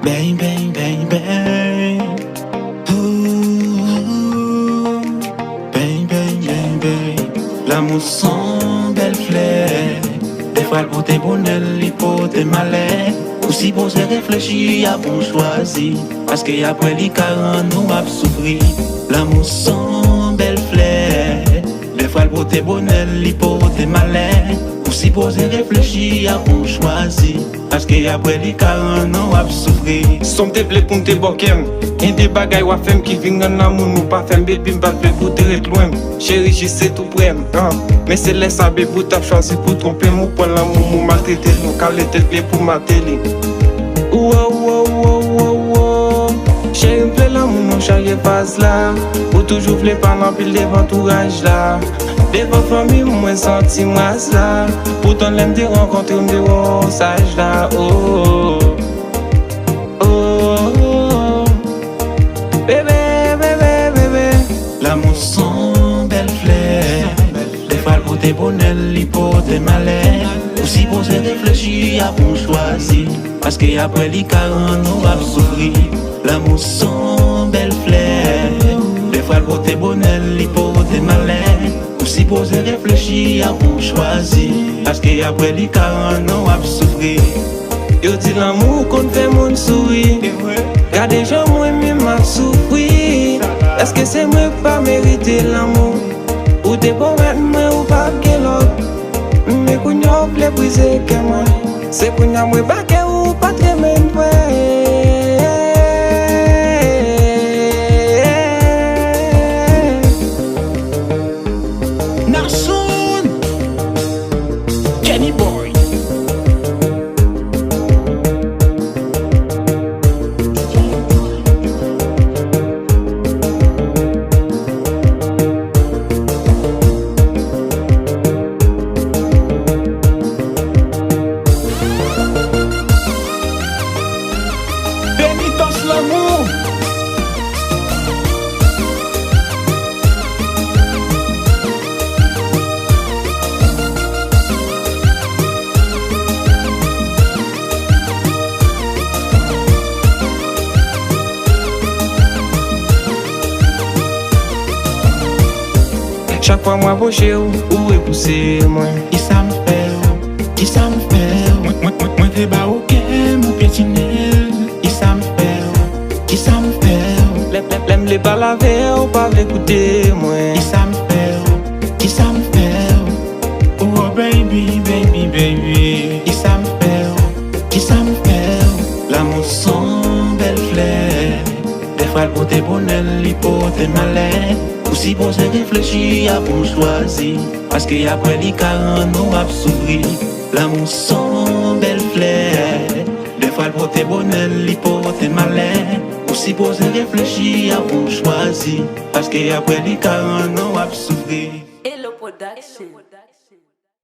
Bang, bang, bang, bang. Ooh. Bang, bang, bang, bang. L'amour sans belle fleur. Des fois, le côté bonheur, il côté malais. Aussi pour se réfléchir, à bon choisir. Parce qu'après les 40, nous avons souffert. L'amour sans belle fleur. Des fois, le côté bonheur, il côté malais. Aussi pour se réfléchir, à bon choisir. Parce qu'après les 40, nous avons souffert. Som te ple pou te boken. En de bagay wafem ki vin an amour nou pa fem. Baby mpa ple pou te ret loin. Chéri jise tout prem. Mais c'est laisse sa bébou t'as choisi pour tromper. Mou pon l'amour mou maltraiter. Nou kale tet ple pou mateli. Chéri m'ple l'amour non chaye faz la. Ou toujou vle pa nan pil devan entourage la. Devant famille mwen senti mwas la. Pourtant l'aime de rencontrer m'de wou sage la. L'amour sans belle fleur. Des fois le côté bonheur, l'hypothèse malais. Aussi pour se réfléchir, à bon choisir. Parce qu'après les 40, nous avons souffert. L'amour sans belle fleur. Des fois le côté bonheur, l'hypothèse malais. Aussi pour se réfléchir, à bon choisir. Parce qu'après les 40, nous avons souffert. Yo di l'amour qu'on fait moun souri. Gade jan mwen mi m'a soufri. Est-ce que c'est moi pas mériter l'amour? Ou te bon mettre moi ou pas que l'autre? Mais kounya ou ple brise que moi. C'est kounya moi pas que ou pas très même Nason Kenny Boy. Benitos l'amour. Chaque fois moi approcher ou repousser moi. Qui ça me fait? Qui ça me fait? Moi t'es bas au quai, mon pétinel. Qui ça me fait? Qui ça me fait? L'aime les pas laver ou pas l'écouter moi. Qui ça me fait? Qui ça me fait? Oh baby, baby, baby. Qui ça me fait? Qui ça me fait? L'amour sans belle fleur. Des fois le côté bonheur, l'hypothèse malais. Aussi pour se réfléchir, à bon choisir. Parce qu'après les 40, nous avons souffert. L'amour sans belle fleur. Des fois le côté bonheur, l'hypothèse malais. Aussi pour se réfléchir, à bon choisir. Parce qu'après les 40, nous avons souffert. Hello Production.